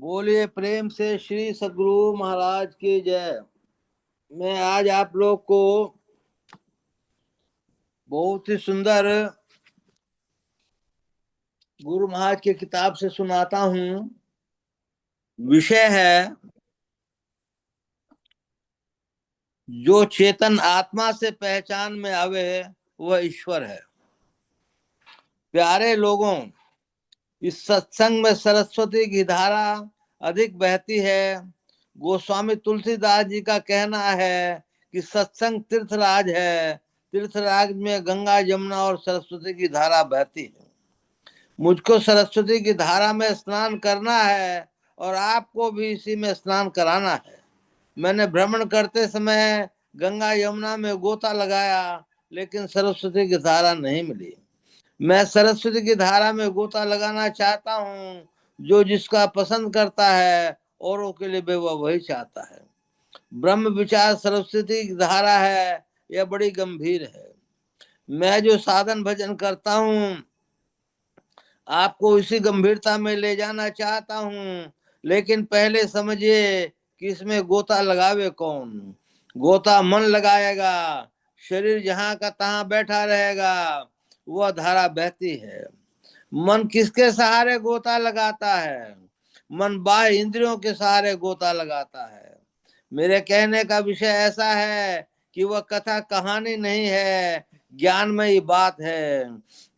बोलिए प्रेम से श्री सद्गुरु महाराज की जय। मैं आज आप लोग को बहुत ही सुंदर गुरु महाराज की किताब से सुनाता हूँ। विषय है जो चेतन आत्मा से पहचान में आवे वह ईश्वर है। प्यारे लोगों, इस सत्संग में सरस्वती की धारा अधिक बहती है। गोस्वामी तुलसीदास जी का कहना है कि सत्संग तीर्थराज है। तीर्थराज में गंगा, यमुना और सरस्वती की धारा बहती है। मुझको सरस्वती की धारा में स्नान करना है और आपको भी इसी में स्नान कराना है। मैंने भ्रमण करते समय गंगा यमुना में गोता लगाया, लेकिन सरस्वती की धारा नहीं मिली। मैं सरस्वती की धारा में गोता लगाना चाहता हूँ। जो जिसका पसंद करता है औरों के लिए भी वह वही चाहता है। ब्रह्म विचार सरस्वती की धारा है, यह बड़ी गंभीर है। मैं जो साधन भजन करता हूँ आपको इसी गंभीरता में ले जाना चाहता हूँ, लेकिन पहले समझिए कि इसमें गोता लगावे कौन। गोता मन लगाएगा, शरीर जहाँ का तहाँ बैठा रहेगा, वह धारा बहती है। मन किसके सहारे गोता लगाता है? मन बाह्य इंद्रियों के सहारे गोता लगाता है। मेरे कहने का विषय ऐसा है कि वह कथा कहानी नहीं है, ज्ञानमयी बात है।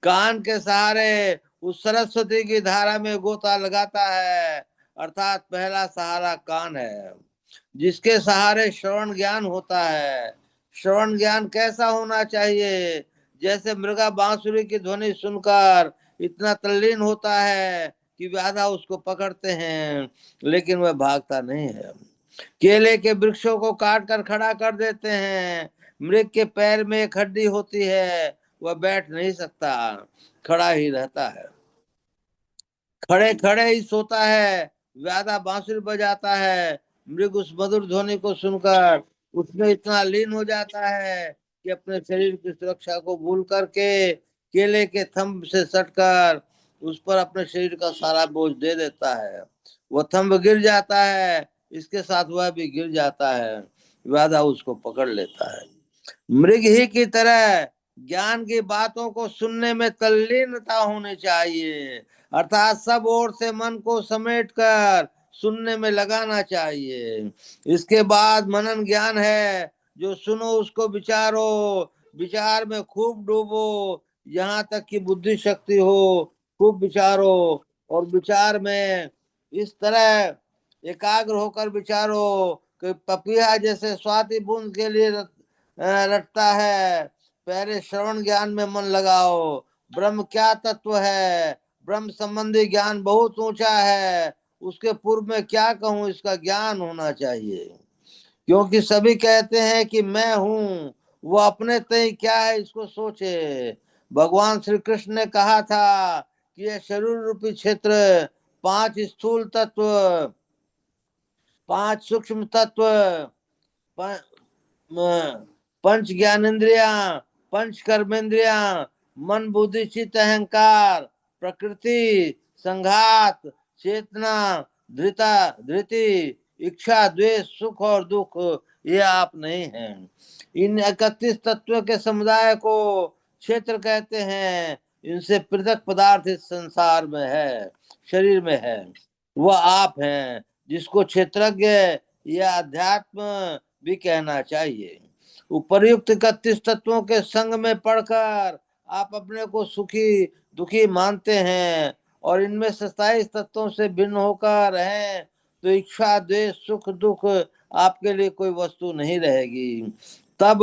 कान के सहारे उस सरस्वती की धारा में गोता लगाता है, अर्थात पहला सहारा कान है, जिसके सहारे श्रवण ज्ञान होता है। श्रवण ज्ञान कैसा होना चाहिए? जैसे मृगा बांसुरी की ध्वनि सुनकर इतना तल्लीन होता है कि व्याधा उसको पकड़ते हैं, लेकिन वह भागता नहीं है। केले के वृक्षों को काट कर खड़ा कर देते हैं। मृग के पैर में एक हड्डी होती है, वह बैठ नहीं सकता, खड़ा ही रहता है। खड़े खड़े ही सोता है। व्याधा बांसुरी बजाता है। मृग उस मधुर ध्वनि को सुनकर उसमें इतना लीन हो जाता है कि अपने शरीर की सुरक्षा को भूल करके केले के थंब से सटकर उस पर अपने शरीर का सारा बोझ दे देता है। वह थंब गिर जाता है, इसके साथ वह भी गिर जाता है। व्याधा उसको पकड़ लेता है। मृग ही की तरह ज्ञान की बातों को सुनने में तल्लीनता होनी चाहिए, अर्थात सब ओर से मन को समेटकर सुनने में लगाना चाहिए। इसके बाद मनन ज्ञान है, जो सुनो उसको विचारो, विचार में खूब डूबो, यहाँ तक कि बुद्धि शक्ति हो। खूब विचारो और विचार में इस तरह एकाग्र होकर विचारो कि पपीहा जैसे स्वाति बूंद के लिए रटता है। पहले श्रवण ज्ञान में मन लगाओ। ब्रह्म क्या तत्व है? ब्रह्म संबंधी ज्ञान बहुत ऊंचा है। उसके पूर्व में क्या कहूं, इसका ज्ञान होना चाहिए। क्योंकि सभी कहते हैं कि मैं हूं, वो अपने तय क्या है इसको सोचे। भगवान श्री कृष्ण ने कहा था कि यह शरीर रूपी क्षेत्र 5 स्थूल तत्व, 5 सूक्ष्म तत्व, पंच ज्ञानेन्द्रिया, पंच कर्मेंद्रिया, मन बुद्धि चित्त अहंकार, प्रकृति, संघात, चेतना, धृति, इच्छा, द्वेष, सुख और दुख, ये आप नहीं हैं। इन 31 तत्वों के समुदाय को क्षेत्र कहते हैं। इनसे पृथक पदार्थ इस संसार में है, शरीर में है। वह आप हैं, जिसको क्षेत्रज्ञ या अध्यात्म भी कहना चाहिए। उपर्युक्त 31 तत्वों के संग में पढ़कर आप अपने को सुखी दुखी मानते हैं और इनमें 27 तत्वों से भिन्न होकर हैं, तो इच्छा द्वेष सुख दुख आपके लिए कोई वस्तु नहीं रहेगी। तब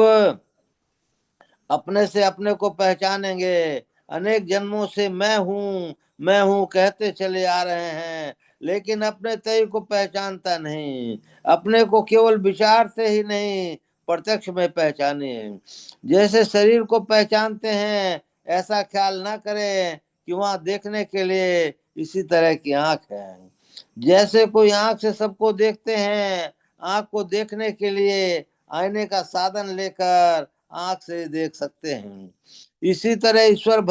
अपने से अपने को पहचानेंगे। अनेक जन्मों से मैं हूँ कहते चले आ रहे हैं, लेकिन अपने तय को पहचानता नहीं। अपने को केवल विचार से ही नहीं, प्रत्यक्ष में पहचाने। जैसे शरीर को पहचानते हैं, ऐसा ख्याल ना करें कि वहां देखने के लिए इसी तरह की आंख है। जैसे कोई आंख से सबको देखते हैं, आंख को देखने के लिए आईने का साधन लेकर आंख से देख सकते हैं। इसी तरह ईश्वर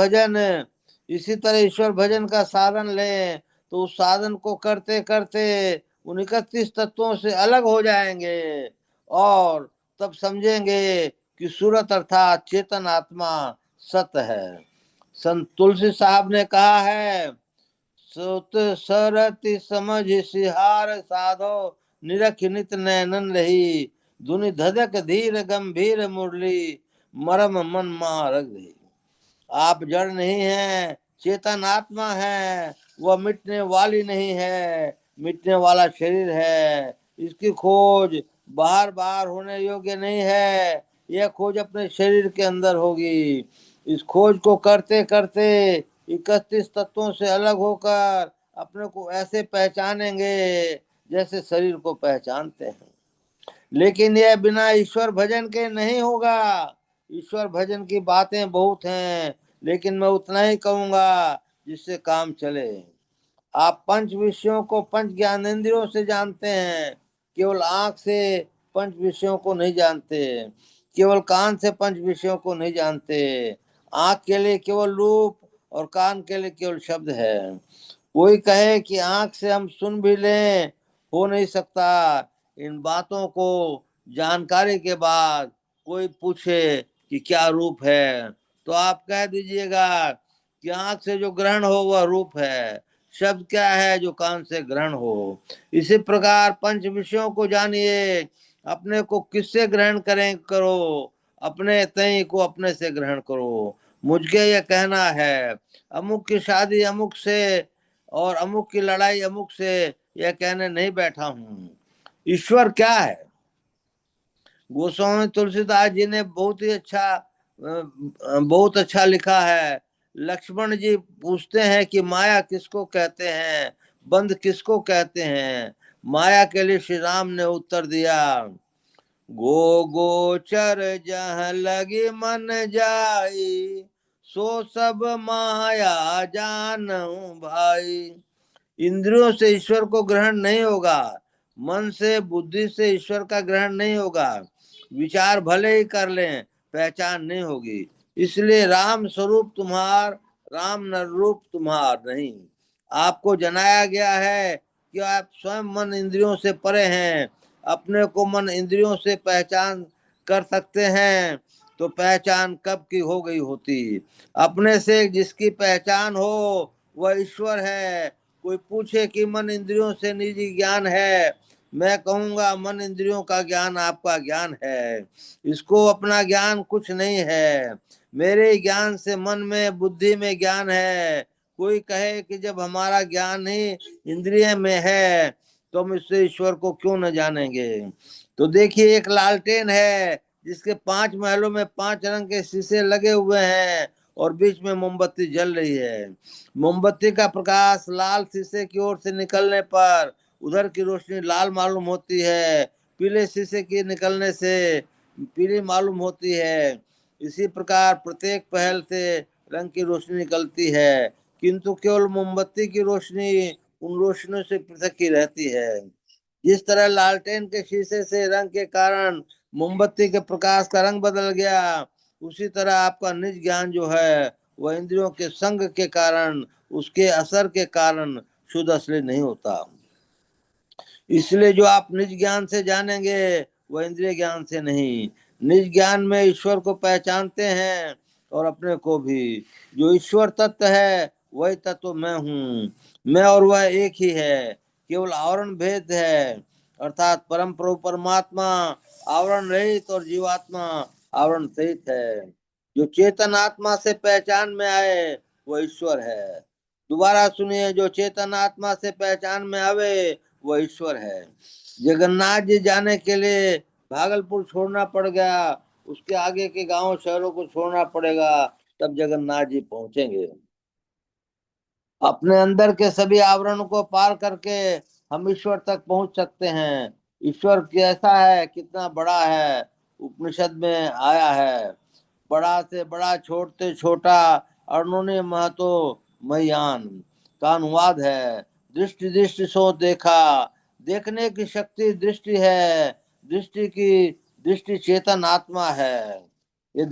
भजन का साधन लें तो उस साधन को करते करते उन 31 तत्वों से अलग हो जाएंगे और तब समझेंगे कि सूरत अर्थात चेतन आत्मा सत्य है। संत तुलसी साहब ने कहा है, सुत सरति समझ सिहार साधो निरख नित नैनन रही, धुनि धधक धीर गंभीर मुरली मरम मन मारग रही। आप जड़ नहीं है, चेतन आत्मा है, वह मिटने वाली नहीं है, मिटने वाला शरीर है। इसकी खोज बाहर बाहर होने योग्य नहीं है, यह खोज अपने शरीर के अंदर होगी। इस खोज को करते करते 31 तत्वों से अलग होकर अपने को ऐसे पहचानेंगे जैसे शरीर को पहचानते हैं। लेकिन यह बिना ईश्वर भजन के नहीं होगा। ईश्वर भजन की बातें बहुत हैं, लेकिन मैं उतना ही कहूंगा जिससे काम चले। आप पंच विषयों को पंच ज्ञानेंद्रियों से जानते हैं, केवल आंख से पंच विषयों को नहीं जानते, केवल कान से पंच विषयों को नहीं जानते। आंख के लिए केवल रूप और कान के लिए केवल शब्द है। कोई कहे कि आंख से हम सुन भी लें, हो नहीं सकता। इन बातों को जानकारी के बाद कोई पूछे कि क्या रूप है, तो आप कह दीजिएगा कि आंख से जो ग्रहण हो वह रूप है, शब्द क्या है जो कान से ग्रहण हो। इसी प्रकार पंच विषयों को जानिए, अपने को किससे ग्रहण करो, अपने तय को अपने से ग्रहण करो। मुझे यह कहना है, अमुक की शादी अमुक से और अमुक की लड़ाई अमुक से यह कहने नहीं बैठा हूं। ईश्वर क्या है? गोस्वामी तुलसीदास जी ने बहुत अच्छा लिखा है। लक्ष्मण जी पूछते हैं कि माया किसको कहते हैं, बंध किसको कहते हैं। माया के लिए श्री राम ने उत्तर दिया, गो गोचर जहाँ लगी मन जाई, सो सब माया जानू भाई। इंद्रियों से ईश्वर को ग्रहण नहीं होगा, मन से बुद्धि से ईश्वर का ग्रहण नहीं होगा, विचार भले ही कर लें, पहचान नहीं होगी। इसलिए राम स्वरूप तुम्हार, राम न रूप तुम्हार नहीं। आपको जनाया गया है कि आप स्वयं मन इंद्रियों से परे हैं। अपने को मन इंद्रियों से पहचान कर सकते हैं तो पहचान कब की हो गई होती। अपने से जिसकी पहचान हो वह ईश्वर है। कोई पूछे कि मन इंद्रियों से निजी ज्ञान है, मैं कहूंगा मन इंद्रियों का ज्ञान आपका ज्ञान है, इसको अपना ज्ञान कुछ नहीं है। मेरे ज्ञान से मन में बुद्धि में ज्ञान है। कोई कहे कि जब हमारा ज्ञान ही इंद्रिय में है तो हम इससे ईश्वर को क्यों न जानेंगे। तो देखिए, एक लालटेन है जिसके 5 महलों में 5 रंग के शीशे लगे हुए हैं और बीच में मोमबत्ती जल रही है। मोमबत्ती का प्रकाश लाल शीशे की ओर से निकलने पर उधर की रोशनी लाल मालूम होती है, पीले शीशे के निकलने से पीली मालूम होती है। इसी प्रकार प्रत्येक पहल से रंग की रोशनी निकलती है, किंतु केवल मोमबत्ती की रोशनी उन रोशनियों से पृथक ही रहती है। जिस तरह लालटेन के शीशे से रंग के कारण मोमबत्ती के प्रकाश का रंग बदल गया, उसी तरह आपका निज ज्ञान जो है वह इंद्रियों के संग के कारण, उसके असर के कारण शुद्ध असली नहीं होता। इसलिए जो आप निज ज्ञान से जानेंगे वह इंद्रिय ज्ञान से नहीं। निज ज्ञान में ईश्वर को पहचानते हैं और अपने को भी। जो ईश्वर तत्व है वही तत्व मैं हूँ। मैं और वह एक ही है, केवल आवरण भेद है। अर्थात परम प्रभु परमात्मा आवरण रहित और जीवात्मा आवरण सहित है। जो चेतन आत्मा से पहचान में आए वह ईश्वर है। दोबारा सुनिए, जो चेतन आत्मा से पहचान में आवे वह ईश्वर है। जगन्नाथ जी जाने के लिए भागलपुर छोड़ना पड़ गया, उसके आगे के गांव शहरों को छोड़ना पड़ेगा, तब जगन्नाथ जी पहुंचेंगे। अपने अंदर के सभी आवरणों को पार करके हम ईश्वर तक पहुंच सकते हैं। ईश्वर कैसा है, कितना बड़ा है, उपनिषद में आया है। बड़ा से बड़ा, छोटे छोटा, अर्णोने महतो मयान का अनुवाद है। दृष्टि दृष्टि सो देखा, देखने की शक्ति दृष्टि है, दृष्टि की दृष्टि चेतन आत्मा है। ये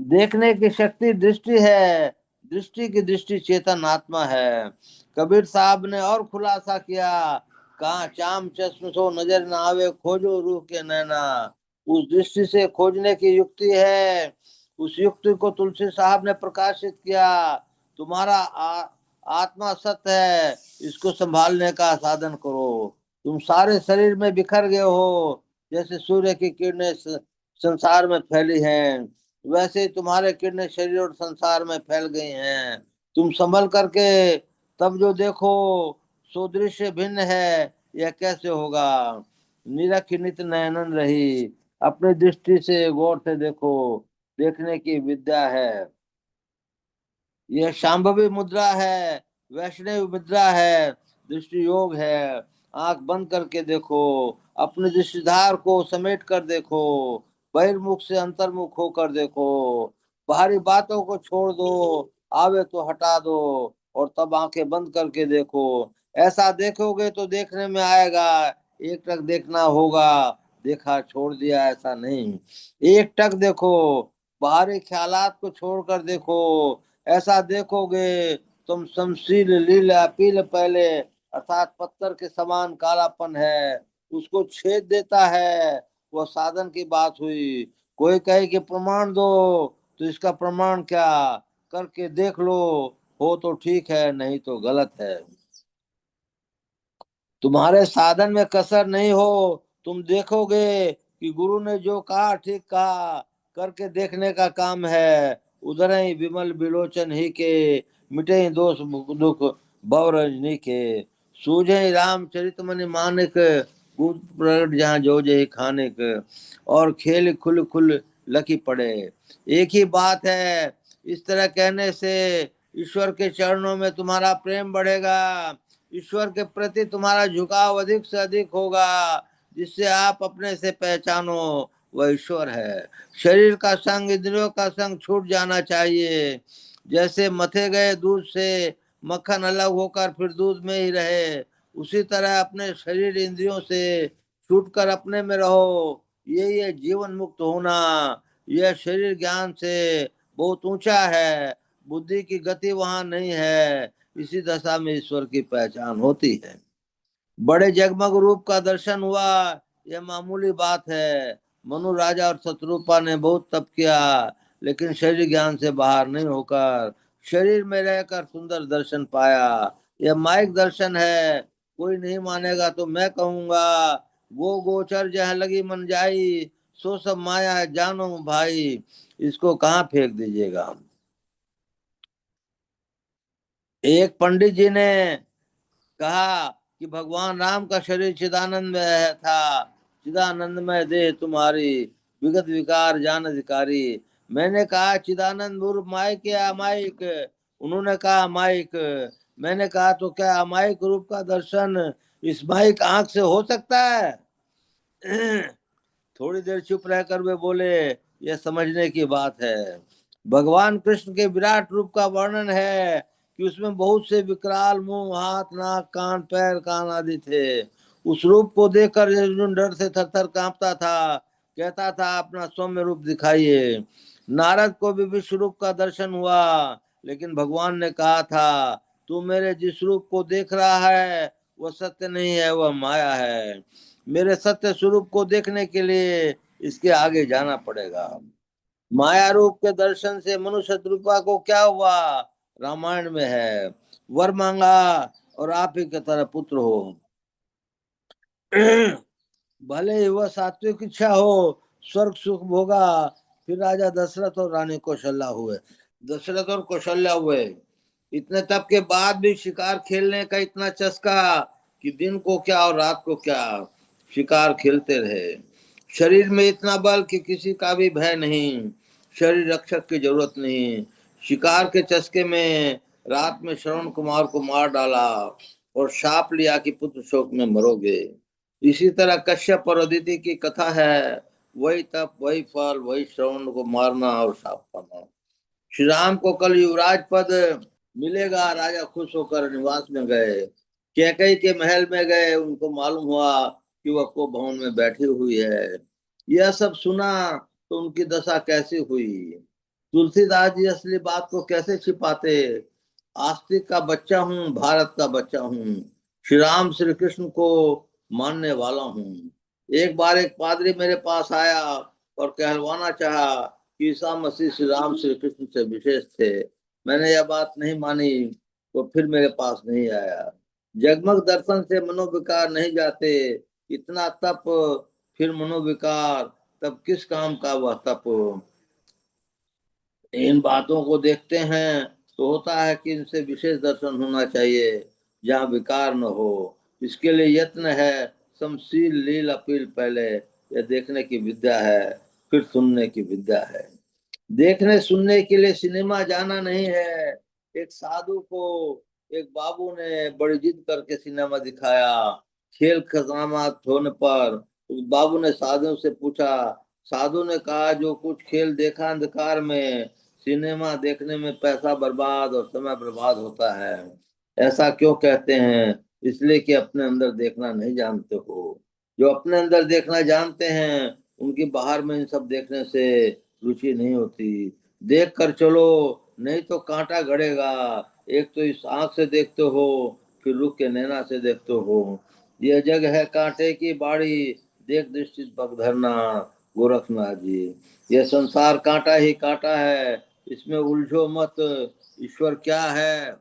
देखने की शक्ति दृष्टि है, दृष्टि की दृष्टि चेतन आत्मा है। कबीर साहब ने और खुलासा किया, कहा चाम चश्म सो नजर न आवे, खोजो रूह के नैना। उस दृष्टि से खोजने की युक्ति है, उस युक्ति को तुलसी साहब ने प्रकाशित किया। तुम्हारा आत्मा सत्य है, इसको संभालने का साधन करो। तुम सारे शरीर में बिखर गए हो, जैसे सूर्य की किरणें संसार में फैली हैं, वैसे ही तुम्हारे किरणें शरीर और संसार में फैल गई हैं। तुम संभल करके तब जो देखो सो दृश्य भिन्न है, यह कैसे होगा। निरख नित नयनन रही, अपनी दृष्टि से गौर से देखो, देखने की विद्या है। यह शांभवी मुद्रा है, वैष्णव मुद्रा है, दृष्टि योग है। आंख बंद करके देखो, अपने दृष्टिधार को समेट कर देखो, बहिर्मुख से अंतर्मुख होकर देखो, बाहरी बातों को छोड़ दो, आवे तो हटा दो, और तब आंखें बंद करके देखो। ऐसा देखोगे तो देखने में आएगा, एक टक देखना होगा, देखा छोड़ दिया ऐसा नहीं। एक टक देखो, बाहरी ख्यालात को छोड़कर देखो, ऐसा देखोगे तुम शमशील लीला पील पहले, अर्थात पत्थर के समान कालापन है, उसको छेद देता है, वह साधन की बात हुई। कोई कहे कि प्रमाण दो, तो इसका प्रमाण क्या, करके देख लो, हो तो ठीक है, नहीं तो गलत है। तुम्हारे साधन में कसर नहीं हो, तुम देखोगे कि गुरु ने जो कहा ठीक कहा, करके देखने का काम है। उधर ही विमल विलोचन ही के, मिटे ही दोष दुख भव रजनी के, सूझे ही रामचरित मन मानिक, गुप्त प्रगट जहाँ जो जय खानिक, और खेल खुल खुल लकी पड़े। एक ही बात है, इस तरह कहने से ईश्वर के चरणों में तुम्हारा प्रेम बढ़ेगा, ईश्वर के प्रति तुम्हारा झुकाव अधिक से अधिक होगा, जिससे आप अपने से पहचानो वह ईश्वर है। शरीर का संग, इंद्रियों का संग छूट जाना चाहिए। जैसे मथे गए दूध से मक्खन अलग होकर फिर दूध में ही रहे, उसी तरह अपने शरीर इंद्रियों से छूटकर अपने में रहो। ये जीवन मुक्त होना, यह शरीर ज्ञान से बहुत ऊंचा है, बुद्धि की गति वहां नहीं है। इसी दशा में ईश्वर की पहचान होती है। बड़े जगमग रूप का दर्शन हुआ, यह मामूली बात है। मनु राजा और शत्रुपा ने बहुत तप किया, लेकिन शरीर ज्ञान से बाहर नहीं होकर शरीर में रहकर सुंदर दर्शन पाया। यह माइक दर्शन है, कोई नहीं मानेगा तो मैं कहूंगा, गो गोचर जह लगी मन जाई, सो सब माया है जानो भाई। इसको कहाँ फेंक दीजिएगा। एक पंडित जी ने कहा कि भगवान राम का शरीर चिदानंद में था, चिदानंदमय देह तुम्हारी, विगत विकार जान अधिकारी। मैंने कहा चिदानंद उर्फ माइक या अमायिक, उन्होंने कहा अमायिक। मैंने कहा तो क्या अमायिक रूप का दर्शन इस माइक आंख से हो सकता है। थोड़ी देर चुप रहकर वे बोले, यह समझने की बात है। भगवान कृष्ण के विराट रूप का वर्णन है कि उसमें बहुत से विकराल मुंह, हाथ, नाक, कान, पैर, कान आदि थे। उस रूप को देखकर अर्जुन डर से थरथर कांपता था, कहता था अपना सौम्य रूप दिखाइए। नारद को भी विश्व रूप का दर्शन हुआ, लेकिन भगवान ने कहा था, तू मेरे जिस रूप को देख रहा है वह सत्य नहीं है, वह माया है। मेरे सत्य स्वरूप को देखने के लिए इसके आगे जाना पड़ेगा। माया रूप के दर्शन से मनुष्य रूपा को क्या हुआ, रामायण में है, वर मांगा और आप ही की तरह पुत्र हो। भले ही वह सात्विक इच्छा हो, स्वर्ग सुख भोगा। फिर राजा दशरथ और रानी कौशल्या हुए, दशरथ और कौशल्या हुए। इतने तप के बाद भी शिकार खेलने का इतना चस्का कि दिन को क्या और रात को क्या शिकार खेलते रहे। शरीर में इतना बल कि किसी का भी भय नहीं, शरीर रक्षक की जरूरत नहीं। शिकार के चस्के में रात में श्रवण कुमार को मार डाला और शाप लिया कि पुत्र शोक में मरोगे। इसी तरह कश्यप और अदिति की कथा है, वही तप, वही फल, वही श्रवण को मारना और शाप पाना। श्री राम को कल युवराज पद मिलेगा, राजा खुश होकर निवास में गए। कैकई के महल में गए, उनको मालूम हुआ कि वह को भवन में बैठी हुई है। यह सब सुना तो उनकी दशा कैसी हुई। तुलसीदास जी असली बात को कैसे छिपाते। आस्तिक का बच्चा हूँ, भारत का बच्चा हूँ, श्री राम श्री कृष्ण को मानने वाला हूँ। एक बार एक पादरी मेरे पास आया और कहलवाना चाहा कि ईसा मसीह श्री राम श्री कृष्ण से विशेष थे। मैंने यह बात नहीं मानी तो फिर मेरे पास नहीं आया। जगमग दर्शन से मनोविकार नहीं जाते, इतना तप फिर मनोविकार, तब किस काम का वह तप। इन बातों को देखते हैं तो होता है कि इनसे विशेष दर्शन होना चाहिए जहाँ विकार न हो। इसके लिए यत्न है समशील लील अपील। पहले यह देखने की विद्या है, फिर सुनने की विद्या है। देखने सुनने के लिए सिनेमा जाना नहीं है। एक साधु को एक बाबू ने बड़ी जिद करके सिनेमा दिखाया। खेल खत्म होने पर उस बाबू ने साधु से पूछा। साधु ने कहा, जो कुछ खेल देखा अंधकार में, सिनेमा देखने में पैसा बर्बाद और समय बर्बाद होता है। ऐसा क्यों कहते हैं? इसलिए कि अपने अंदर देखना नहीं जानते हो। जो अपने अंदर देखना जानते हैं उनकी बाहर में इन सब देखने से रुचि नहीं होती। देख कर चलो, नहीं तो कांटा गड़ेगा। एक तो इस आंख से देखते हो, फिर रुख के नैना से देखते हो। यह जग है कांटे की बाड़ी, देख दृष्टि पग धरना। गोरखनाथ जी, यह संसार कांटा ही कांटा है, इसमें उलझो मत। ईश्वर क्या है?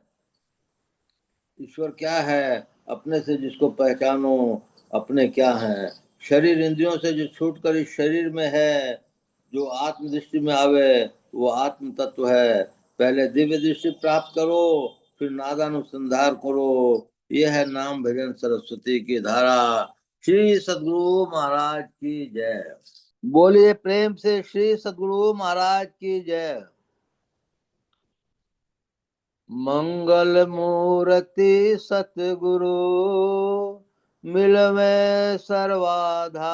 ईश्वर क्या है? अपने से जिसको पहचानो, अपने क्या है। शरीर इंद्रियों से जो छूट कर इस शरीर में है, जो आत्म दृष्टि में आवे वो आत्म तत्व है। पहले दिव्य दृष्टि प्राप्त करो, फिर नादानुसंधार करो। यह है नाम भजन सरस्वती की धारा। श्री सद्गुरु महाराज की जय। बोलिए प्रेम से श्री सद्गुरु महाराज की जय। मंगल मूर्ति सतगुरु, मिलवे सर्वाधार।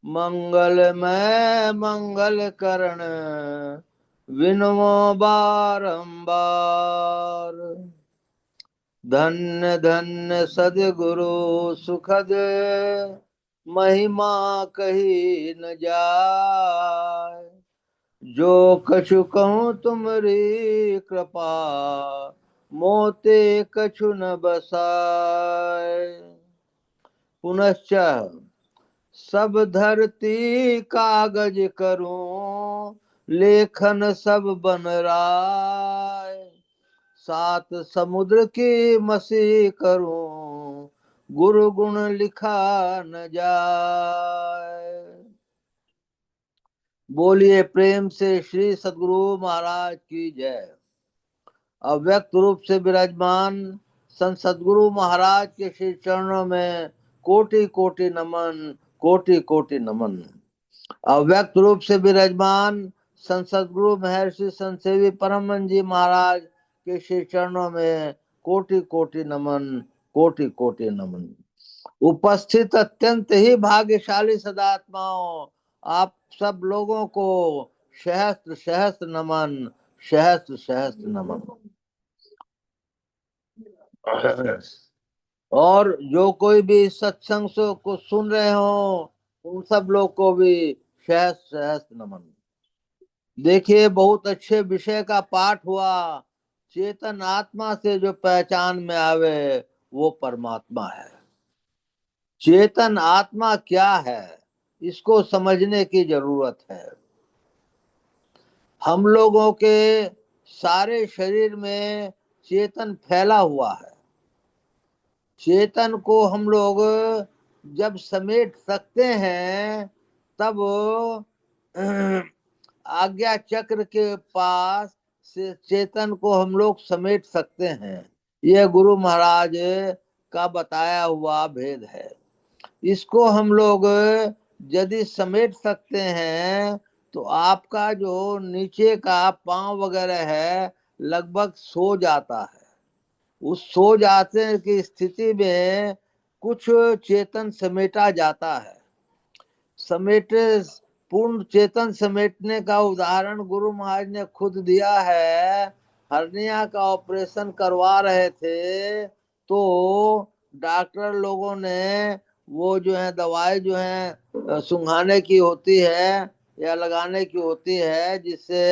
मंगलमय मंगल करण, विनमो बारंबार। धन्य धन्य सद्गुरु सुखद, महिमा कही न जाय। जो कछु कहूँ तुमरी कृपा, मोते कछु न बसाए। पुनश्च सब धरती कागज करूं, लेखन सब बन राय। सात समुद्र की मसी करूं, गुरु गुण लिखा न जाए। बोलिए प्रेम से श्री सद्गुरु महाराज की जय। अव्यक्त रूप से विराजमान संत सद्गुरु महाराज के श्री चरणों में कोटि कोटि नमन, कोटि कोटि नमन। अव्यक्त रूप से विराजमान संत सद्गुरु महर्षि संत सेवी परमहंस जी महाराज के श्री चरणों में कोटि कोटि नमन, कोटि कोटि नमन। उपस्थित अत्यंत ही भाग्यशाली सदात्माओं, आप सब लोगों को सहस्त्र सहस्त्र नमन, सहस्त्र सहस्त्र नमन। और जो कोई भी सत्संग को सुन रहे हो, उन सब लोग को भी सहस्त्र सहस्त्र नमन। देखिए, बहुत अच्छे विषय का पाठ हुआ। चेतन आत्मा से जो पहचान में आवे वो परमात्मा है। चेतन आत्मा क्या है, इसको समझने की जरूरत है। हम लोगों के सारे शरीर में चेतन फैला हुआ है। चेतन को हम लोग जब समेट सकते हैं, तब आज्ञा चक्र के पास से चेतन को हम लोग समेट सकते हैं। यह गुरु महाराज का बताया हुआ भेद है। इसको हम लोग यदि समेट सकते हैं तो आपका जो नीचे का पांव वगैरह है लगभग सो जाता है। उस सो जाते की स्थिति में कुछ चेतन समेटा जाता है। समेटे पूर्ण चेतन समेटने का उदाहरण गुरु महाराज ने खुद दिया है। हर्निया का ऑपरेशन करवा रहे थे तो डॉक्टर लोगों ने वो जो है दवाई जो है सुंघाने की होती है, या लगाने की होती है, जिससे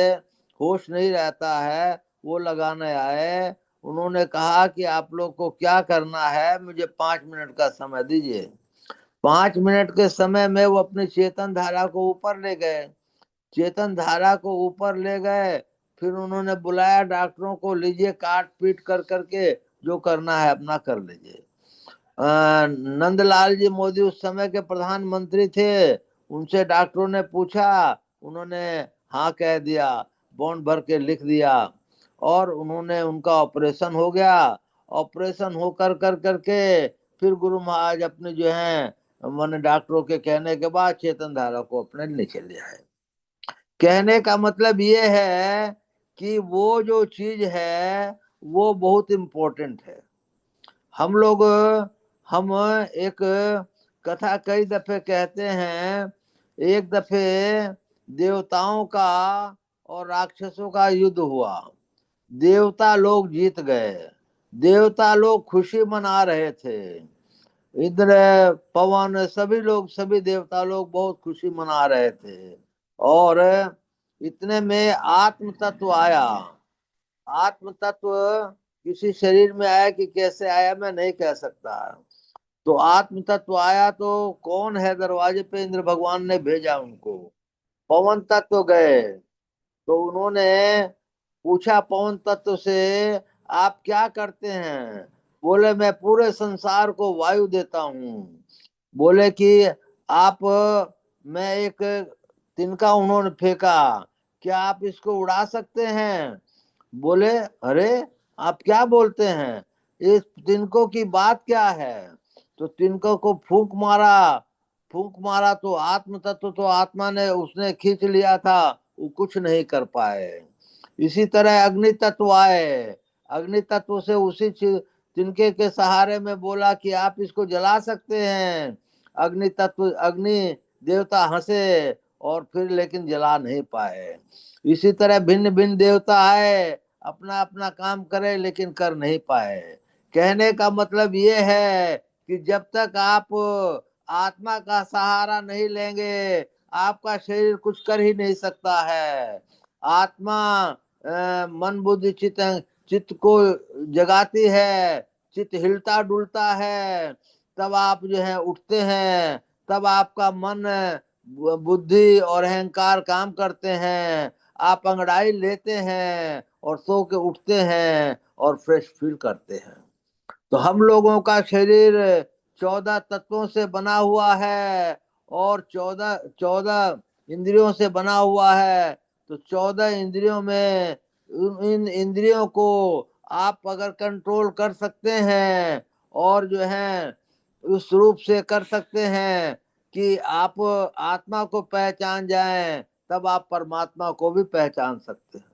होश नहीं रहता है, वो लगाने आए। उन्होंने कहा कि आप लोग को क्या करना है, मुझे 5 मिनट का समय दीजिए। 5 मिनट के समय में वो अपनी चेतन धारा को ऊपर ले गए। चेतन धारा को ऊपर ले गए, फिर उन्होंने बुलाया डॉक्टरों को, लीजिए काट पीट कर करके जो करना है अपना कर लीजिए। नंदलाल जी मोदी उस समय के प्रधानमंत्री थे। उनसे डॉक्टरों ने पूछा, उन्होंने हाँ कह दिया, बॉन्ड भर के लिख दिया, और उन्होंने उनका ऑपरेशन हो गया। ऑपरेशन हो कर करके फिर गुरु महाराज अपने जो है मैंने डॉक्टरों के कहने के बाद चेतन धारा को अपने नीचे ले आए। कहने का मतलब ये है कि वो जो चीज है वो बहुत इम्पोर्टेंट है। हम लोग हम एक कथा कई दफे कहते हैं। एक दफे देवताओं का और राक्षसों का युद्ध हुआ। देवता लोग जीत गए। देवता लोग खुशी मना रहे थे। इंद्र, पवन, सभी लोग, सभी देवता लोग बहुत खुशी मना रहे थे। और इतने में आत्म तत्व आया। आत्म तत्व किसी शरीर में आया कि कैसे आया मैं नहीं कह सकता। तो आत्म तत्व आया तो कौन है दरवाजे पे, इंद्र भगवान ने भेजा उनको। पवन तत्व गए, तो उन्होंने पूछा पवन तत्व से, आप क्या करते हैं? बोले मैं पूरे संसार को वायु देता हूँ। बोले कि आप, मैं एक तिनका उन्होंने फेंका, क्या आप इसको उड़ा सकते हैं? बोले अरे आप क्या बोलते हैं, इस तिनकों की बात क्या है? तो तिनकों को फूंक मारा। फूंक मारा तो आत्म तत्व तो आत्मा ने उसने खींच लिया था, वो कुछ नहीं कर पाए। इसी तरह अग्नि तत्व आए। अग्नि तत्व से उसी तिनके के सहारे में बोला कि आप इसको जला सकते हैं। अग्नि तत्व, अग्नि देवता हंसे और फिर लेकिन जला नहीं पाए। इसी तरह भिन्न भिन्न देवता आए, अपना अपना काम करे लेकिन कर नहीं पाए। कहने का मतलब ये है कि जब तक आप आत्मा का सहारा नहीं लेंगे, आपका शरीर कुछ कर ही नहीं सकता है। आत्मा मन बुद्धि चित्त चित्त को जगाती है। चित्त हिलता डुलता है, तब आप जो है उठते हैं। तब आपका मन, बुद्धि और अहंकार काम करते हैं। आप अंगड़ाई लेते हैं और सो के उठते हैं और फ्रेश फील करते हैं। तो हम लोगों का शरीर 14 तत्वों से बना हुआ है और 14 14 इंद्रियों से बना हुआ है। तो 14 इंद्रियों में इन इंद्रियों को आप अगर कंट्रोल कर सकते हैं और जो है उस रूप से कर सकते हैं कि आप आत्मा को पहचान जाएं, तब आप परमात्मा को भी पहचान सकते हैं।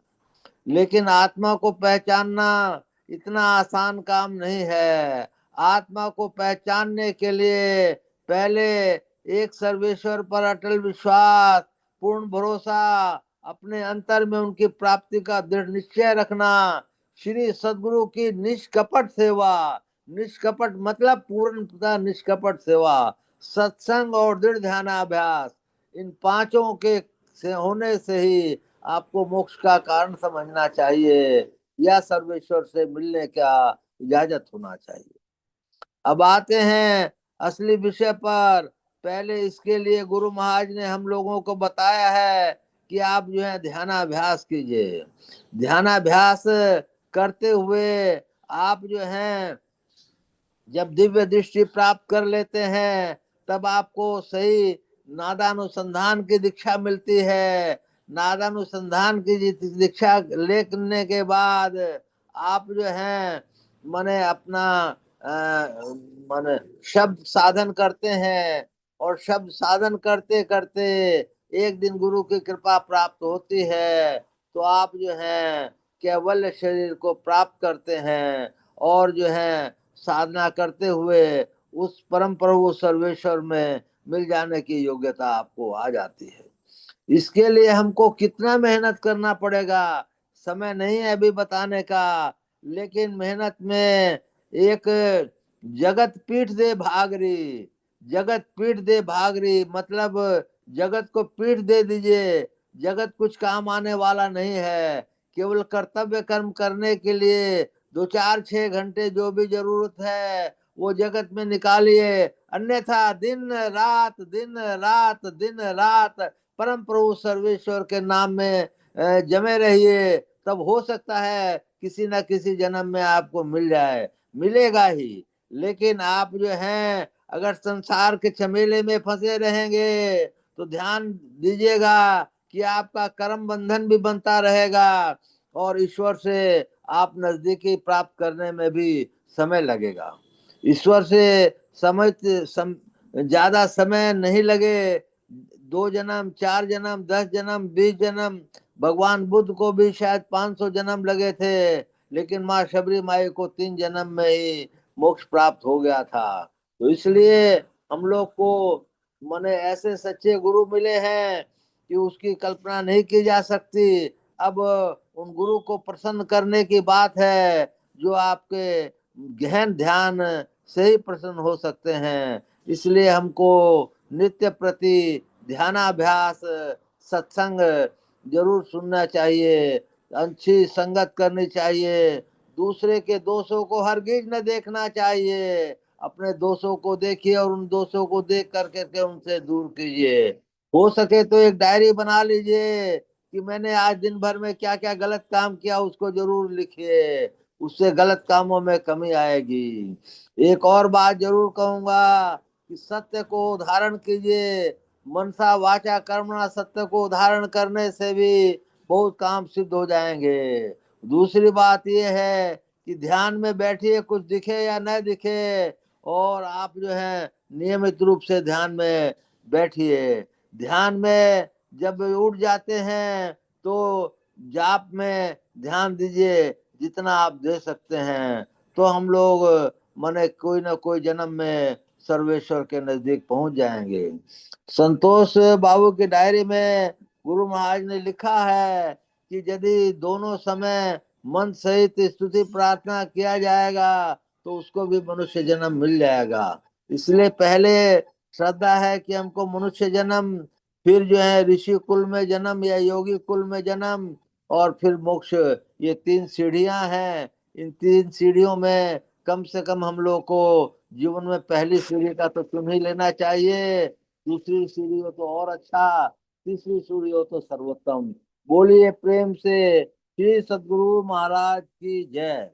लेकिन आत्मा को पहचानना इतना आसान काम नहीं है। आत्मा को पहचानने के लिए पहले एक सर्वेश्वर पर अटल विश्वास, पूर्ण भरोसा, अपने अंतर में उनकी प्राप्ति का दृढ़ निश्चय रखना, श्री सद्गुरु की निष्कपट सेवा। निष्कपट मतलब पूर्णतः निष्कपट सेवा, सत्संग और दृढ़ ध्यानाभ्यास, इन पांचों के से होने से ही आपको मोक्ष का कारण समझना चाहिए या सर्वेश्वर से मिलने का इजाजत होना चाहिए। अब आते हैं असली विषय पर। पहले इसके लिए गुरु महाराज ने हम लोगों को बताया है कि आप जो है ध्यानाभ्यास कीजिए। ध्यानाभ्यास करते हुए आप जो है जब दिव्य दृष्टि प्राप्त कर लेते हैं, तब आपको सही नादानुसंधान की दीक्षा मिलती है। नादानुसंधान की दीक्षा लेने के बाद आप जो है माने अपना माने शब्द साधन करते हैं, और शब्द साधन करते करते एक दिन गुरु की कृपा प्राप्त होती है, तो आप जो है केवल शरीर को प्राप्त करते हैं और जो है साधना करते हुए उस परम प्रभु सर्वेश्वर में मिल जाने की योग्यता आपको आ जाती है। इसके लिए हमको कितना मेहनत करना पड़ेगा, समय नहीं है अभी बताने का। लेकिन मेहनत में एक जगत पीठ दे भागरी। जगत पीठ दे भागरी मतलब जगत को पीठ दे दीजिए। जगत कुछ काम आने वाला नहीं है। केवल कर्तव्य कर्म करने के लिए 2 4 6 घंटे जो भी जरूरत है वो जगत में निकालिए, अन्यथा दिन रात दिन रात दिन रात परम प्रभु सर्वेश्वर के नाम में जमे रहिए। तब हो सकता है किसी न किसी जन्म में आपको मिल जाए, मिलेगा ही। लेकिन आप जो हैं अगर संसार के झमेले में फंसे रहेंगे तो ध्यान दीजिएगा कि आपका कर्म बंधन भी बनता रहेगा और ईश्वर से आप नजदीकी प्राप्त करने में भी समय लगेगा। ईश्वर से ज्यादा समय नहीं लगे। 2 जन्म 4 जन्म 10 जन्म 20 जन्म, भगवान बुद्ध को भी शायद 500 जन्म लगे थे, लेकिन माँ शबरी माई को 3 जन्म में ही मोक्ष प्राप्त हो गया था। तो इसलिए हम लोग को माने ऐसे सच्चे गुरु मिले हैं कि उसकी कल्पना नहीं की जा सकती। अब उन गुरु को प्रसन्न करने की बात है जो आपके गहन ध्यान से ही प्रसन्न हो सकते हैं। इसलिए हमको नित्य प्रति ध्यानाभ्यास सत्संग जरूर सुनना चाहिए, अच्छी संगत करनी चाहिए, दूसरे के दोषों को हरगिज न देखना चाहिए। अपने दोषों को देखिए और उन दोषों को देख करके उनसे दूर कीजिए। हो सके तो एक डायरी बना लीजिए कि मैंने आज दिन भर में क्या क्या गलत काम किया, उसको जरूर लिखिए। उससे गलत कामों में कमी आएगी। एक और बात जरूर कहूंगा कि सत्य को धारण कीजिए। मनसा वाचा कर्मणा, सत्य को धारण करने से भी बहुत काम सिद्ध हो जाएंगे। दूसरी बात यह है कि ध्यान में बैठिए, कुछ दिखे या न दिखे, और आप जो है नियमित रूप से ध्यान में बैठिए। ध्यान में जब उठ जाते हैं तो जाप में ध्यान दीजिए जितना आप दे सकते हैं। तो हम लोग माने कोई ना कोई जन्म में सर्वेश्वर के नजदीक पहुंच जाएंगे। संतोष बाबू की डायरी में गुरु महाराज ने लिखा है कि यदि दोनों समय मन सहित स्तुति प्रार्थना किया जाएगा तो उसको भी मनुष्य जन्म मिल जाएगा। इसलिए पहले श्रद्धा है कि हमको मनुष्य जन्म, फिर जो है ऋषि कुल में जन्म या योगी कुल में जन्म, और फिर मोक्ष। ये 3 सीढ़ियां हैं। इन 3 सीढ़ियों में कम से कम हम लोग को जीवन में पहली सीढ़ी का तो चुन ही लेना चाहिए। दूसरी सीढ़ी हो तो और अच्छा, तीसरी सीढ़ी हो तो सर्वोत्तम। बोलिए प्रेम से श्री सद्गुरु महाराज की जय।